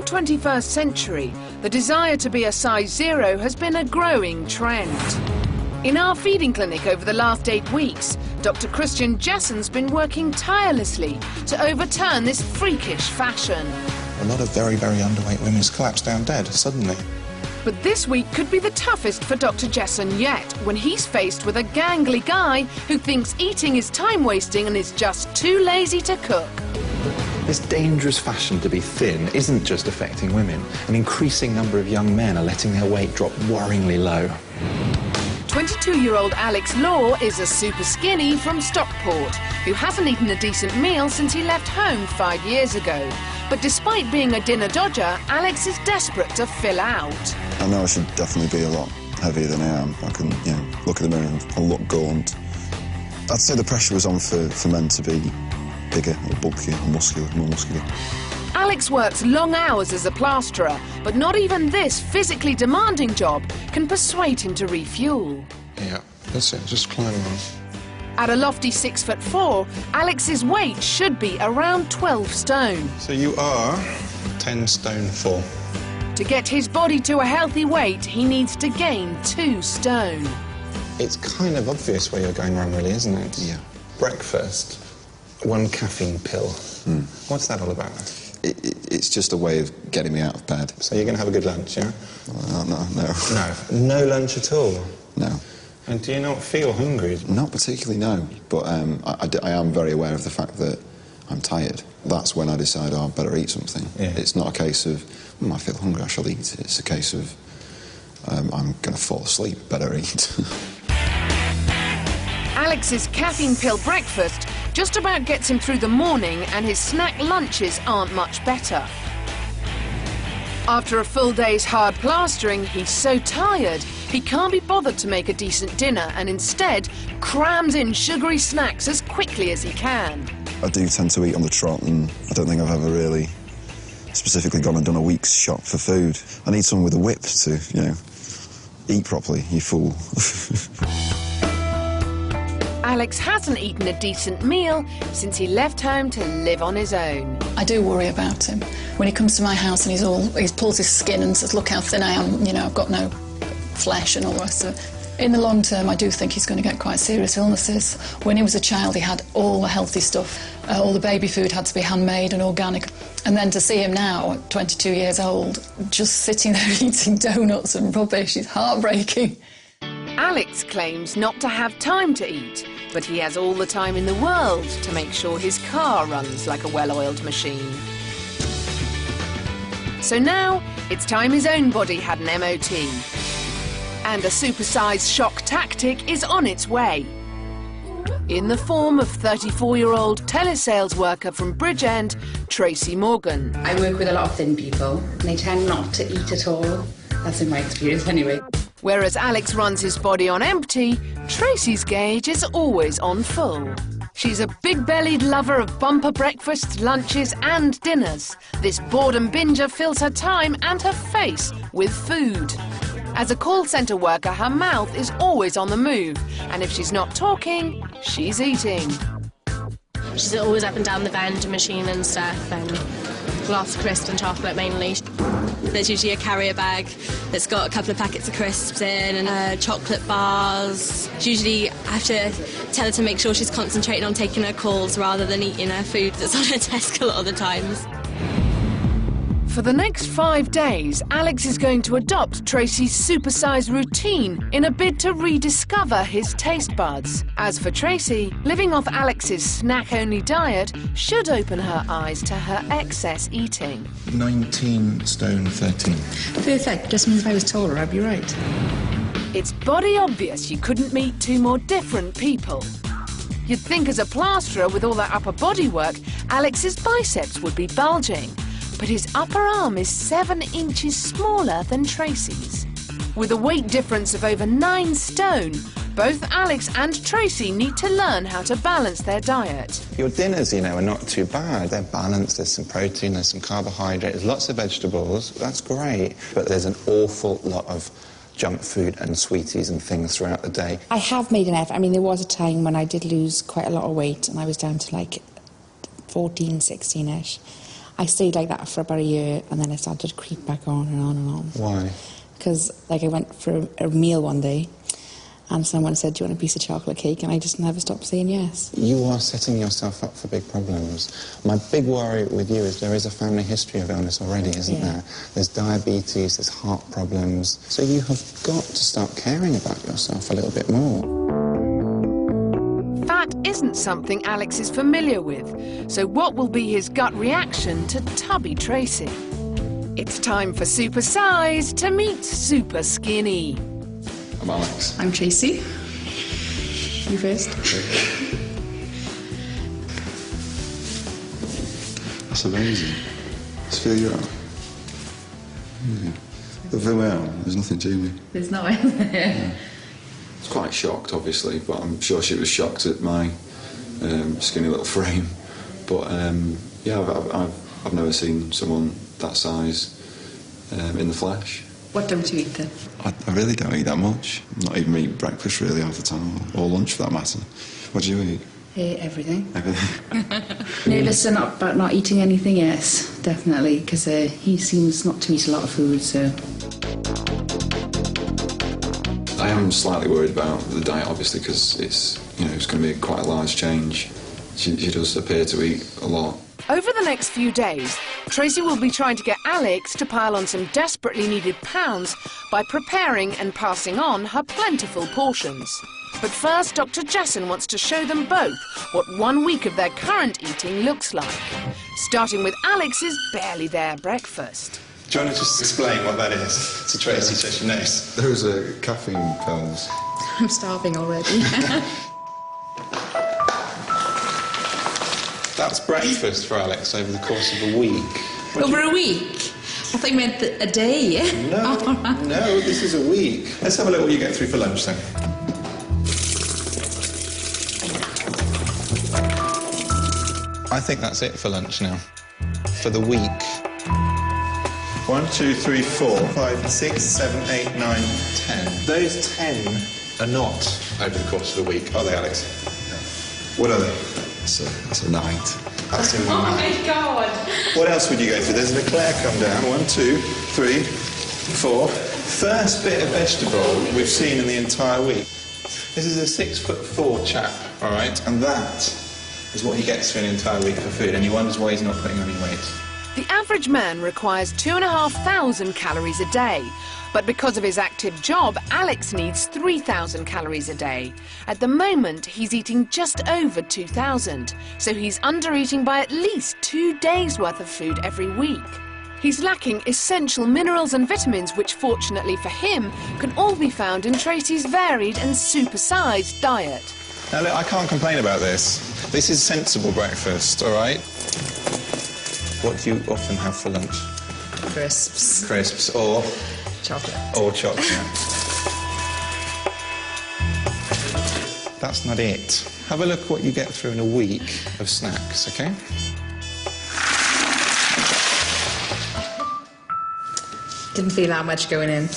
21st century, the desire to be a size 0 has been a growing trend. In our feeding clinic over the last 8 weeks, Dr. Christian Jessen's been working tirelessly to overturn this freakish fashion. A lot of very, very underweight women's collapse down dead suddenly. But this week could be the toughest for Dr. Jessen yet, when he's faced with a gangly guy who thinks eating is time-wasting and is just too lazy to cook. This dangerous fashion to be thin isn't just affecting women. An increasing number of young men are letting their weight drop worryingly low. 22-year-old Alex Law is a super skinny from Stockport, who hasn't eaten a decent meal since he left home 5 years ago. But despite being a dinner dodger, Alex is desperate to fill out. I know I should definitely be a lot heavier than I am. I can, look in the mirror and I look gaunt. I'd say the pressure was on for men to be bigger or bulkier or muscular, more muscular. Alex works long hours as a plasterer, but not even this physically demanding job can persuade him to refuel. Yeah, that's it, just climb on. At a lofty 6'4", Alex's weight should be around 12 stone. So you are 10 stone 4. To get his body to a healthy weight, he needs to gain 2 stone. It's kind of obvious where you're going wrong, really, isn't it? Yeah. Breakfast, 1 caffeine pill. What's that all about? It's just a way of getting me out of bed. So you're going to have a good lunch, yeah? No. No lunch at all? No. And do you not feel hungry? Not particularly, no. But I am very aware of the fact that I'm tired. That's when I decide, I better eat something. Yeah. It's not a case of, I feel hungry, I shall eat. It's a case of, I'm going to fall asleep, better eat. Alex's caffeine pill breakfast just about gets him through the morning, and his snack lunches aren't much better. After a full day's hard plastering, he's so tired he can't be bothered to make a decent dinner and instead crams in sugary snacks as quickly as he can. I do tend to eat on the trot, and I don't think I've ever really specifically gone and done a week's shop for food. I need someone with a whip to, eat properly, you fool. Alex hasn't eaten a decent meal since he left home to live on his own. I do worry about him. When he comes to my house and he pulls his skin and says, look how thin I am, I've got no flesh and all the rest of it. In the long term, I do think he's going to get quite serious illnesses. When he was a child, he had all the healthy stuff. All the baby food had to be handmade and organic. And then to see him now, at 22 years old, just sitting there eating donuts and rubbish is heartbreaking. Alex claims not to have time to eat, but he has all the time in the world to make sure his car runs like a well-oiled machine. So now, it's time his own body had an MOT. And a supersize shock tactic is on its way. In the form of 34-year-old telesales worker from Bridgend, Tracy Morgan. I work with a lot of thin people, and they tend not to eat at all. That's in my experience anyway. Whereas Alex runs his body on empty, Tracy's gauge is always on full. She's a big-bellied lover of bumper breakfasts, lunches and dinners. This boredom binger fills her time and her face with food. As a call centre worker, her mouth is always on the move, and if she's not talking, she's eating. She's always up and down the vending machine and stuff, and lots of crisps and chocolate mainly. There's usually a carrier bag that's got a couple of packets of crisps in and chocolate bars. Usually I have to tell her to make sure she's concentrating on taking her calls rather than eating her food that's on her desk a lot of the times. For the next 5 days, Alex is going to adopt Tracy's supersize routine in a bid to rediscover his taste buds. As for Tracy, living off Alex's snack-only diet should open her eyes to her excess eating. 19 stone 13. Perfect, just means if I was taller, I'd be right. It's body obvious you couldn't meet 2 more different people. You'd think as a plasterer with all that upper body work, Alex's biceps would be bulging. But his upper arm is 7 inches smaller than Tracy's. With a weight difference of over 9 stone, both Alex and Tracy need to learn how to balance their diet. Your dinners, are not too bad. They're balanced, there's some protein, there's some carbohydrate, there's lots of vegetables. That's great. But there's an awful lot of junk food and sweeties and things throughout the day. I have made an effort. I mean, there was a time when I did lose quite a lot of weight and I was down to like 14, 16-ish. I stayed like that for about a year, and then I started to creep back on and on and on. Why? Because, like, I went for a meal one day, and someone said, do you want a piece of chocolate cake? And I just never stopped saying yes. You are setting yourself up for big problems. My big worry with you is there is a family history of illness already, isn't there? There's diabetes, there's heart problems. So you have got to start caring about yourself a little bit more. Fat isn't something Alex is familiar with, so what will be his gut reaction to tubby Tracy? It's time for Supersize to meet Superskinny. I'm Alex. I'm Tracy. You first. That's amazing. Just feel you out. The feel me out. There's nothing to me. There's no way there. I was quite shocked, obviously, but I'm sure she was shocked at my skinny little frame. But yeah, I've never seen someone that size in the flesh. What don't you eat then? I really don't eat that much. Not even eat breakfast really half the time, or lunch for that matter. What do you eat? Everything. Everything. Nervous about not eating anything? Yes, definitely, because he seems not to eat a lot of food, so... I am slightly worried about the diet, obviously, because it's going to be quite a large change. She does appear to eat a lot. Over the next few days, Tracy will be trying to get Alex to pile on some desperately needed pounds by preparing and passing on her plentiful portions. But first, Dr. Jessen wants to show them both what 1 week of their current eating looks like, starting with Alex's barely there breakfast. Do you want to just explain what that is to Tracy so she knows? Those are caffeine pills. I'm starving already. That's breakfast for Alex over the course of a week. Over a week? I thought you meant a day. No, this is a week. Let's have a look what you get through for lunch then. I think that's it for lunch now. For the week. 1, 2, 3, 4, 5, 6, 7, 8, 9, 10. Those 10 are not over the course of the week, are they, Alex? No. What are they? That's a night. That's in the Oh night. my God! What else would you go through? There's an eclair come down. 1, 2, 3, 4. First bit of vegetable we've seen in the entire week. This is a 6'4" chap, all right? And that is what he gets through an entire week for food, and he wonders why he's not putting on any weight. The average man requires 2,500 calories a day, but because of his active job, Alex needs 3,000 calories a day. At the moment, he's eating just over 2,000, so he's under-eating by at least 2 days' worth of food every week. He's lacking essential minerals and vitamins, which fortunately for him, can all be found in Tracy's varied and supersized diet. Now look, I can't complain about this. This is sensible breakfast, all right? What do you often have for lunch? Crisps. Crisps or? Chocolate. Or chocolate. That's not it. Have a look what you get through in a week of snacks, OK? Didn't feel that much going in.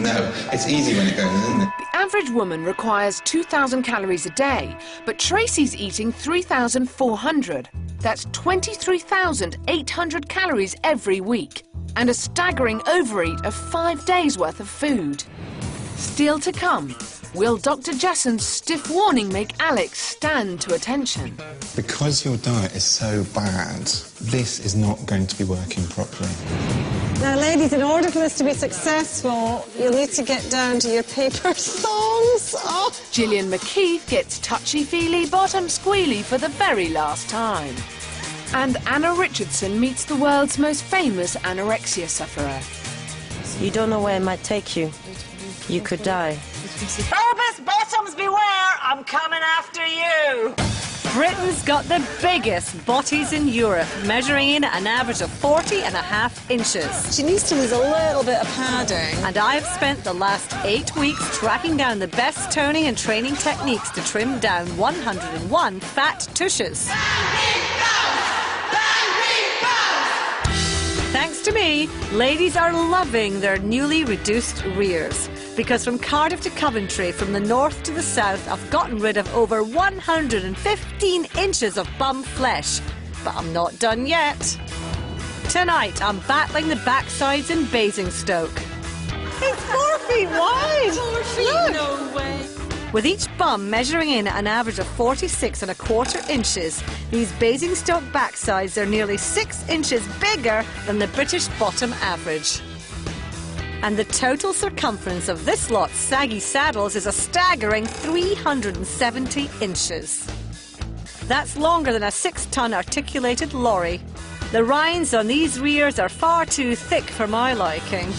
No, it's easy when it goes in, isn't it? The average woman requires 2,000 calories a day, but Tracy's eating 3,400. That's 23,800 calories every week, and a staggering overeat of 5 days' worth of food. Still to come, will Dr. Jessen's stiff warning make Alex stand to attention? Because your diet is so bad, this is not going to be working properly. Now, ladies, in order for this to be successful, you'll need to get down to your paper thongs. Oh. Gillian McKeith gets touchy-feely, bottom-squealy for the very last time. And Anna Richardson meets the world's most famous anorexia sufferer. You don't know where it might take you. You could die. Bulbous bottoms beware! I'm coming after you! Britain's got the biggest botties in Europe, measuring in an average of 40.5 inches. She needs to lose a little bit of padding. And I've spent the last 8 weeks tracking down the best toning and training techniques to trim down 101 fat tushes. Thanks to me, ladies are loving their newly reduced rears. Because from Cardiff to Coventry, from the north to the south, I've gotten rid of over 115 inches of bum flesh. But I'm not done yet. Tonight, I'm battling the backsides in Basingstoke. It's 4 feet wide. 4 feet? No way. With each bum measuring in at an average of 46¼ inches, these Basingstoke backsides are nearly 6 inches bigger than the British bottom average. And the total circumference of this lot's saggy saddles is a staggering 370 inches. That's longer than a 6-ton articulated lorry. The rinds on these rears are far too thick for my liking.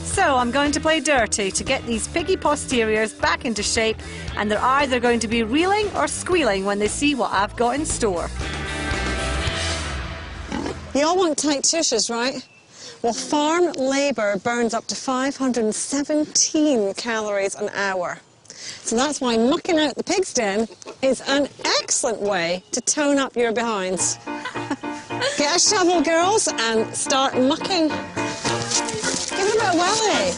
So I'm going to play dirty to get these piggy posteriors back into shape, and they're either going to be reeling or squealing when they see what I've got in store. You all want tight tushes, right? Well, farm labour burns up to 517 calories an hour. So that's why mucking out the pig's den is an excellent way to tone up your behinds. Get a shovel, girls, and start mucking. Give it a bit of welly.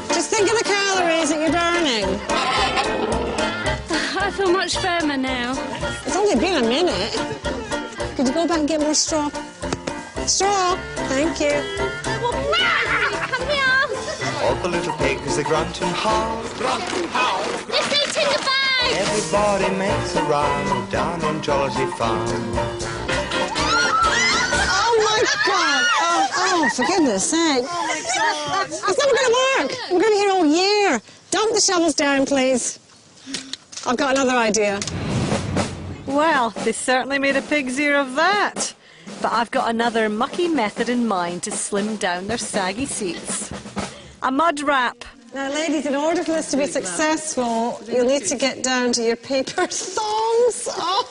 Just think of the calories that you're burning. I feel much firmer now. It's only been a minute. Could you go back and get more straw? Straw, thank you. Come here. All the little pigs are grunting hard. Grunting hard. Let's eat in the bag. Everybody makes a round down on Jollity Farm. Oh my God! Oh, for goodness sake! Oh my God! It's never going to work. We're going to be here all year. Dump the shovels down, please. I've got another idea. Well, they certainly made a pig's ear of that. But I've got another mucky method in mind to slim down their saggy seats. A mud wrap. Now, ladies, in order for this to be successful, you'll need to get down to your paper thongs. Oh.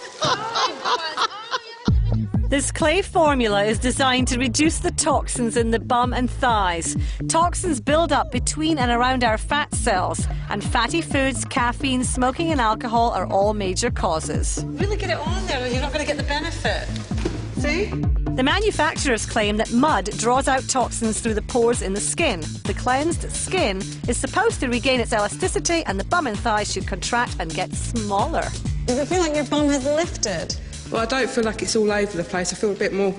This clay formula is designed to reduce the toxins in the bum and thighs. Toxins build up between and around our fat cells, and fatty foods, caffeine, smoking and alcohol are all major causes. Really get it on there, or you're not going to get the benefit. See? The manufacturers claim that mud draws out toxins through the pores in the skin. The cleansed skin is supposed to regain its elasticity, and the bum and thighs should contract and get smaller. Does it feel like your bum has lifted? Well, I don't feel like it's all over the place. I feel a bit more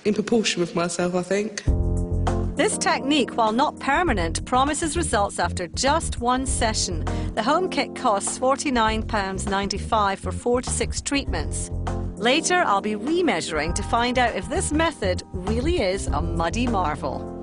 in proportion with myself, I think. This technique, while not permanent, promises results after just one session. The home kit costs £49.95 for 4 to 6 treatments. Later, I'll be remeasuring to find out if this method really is a muddy marvel.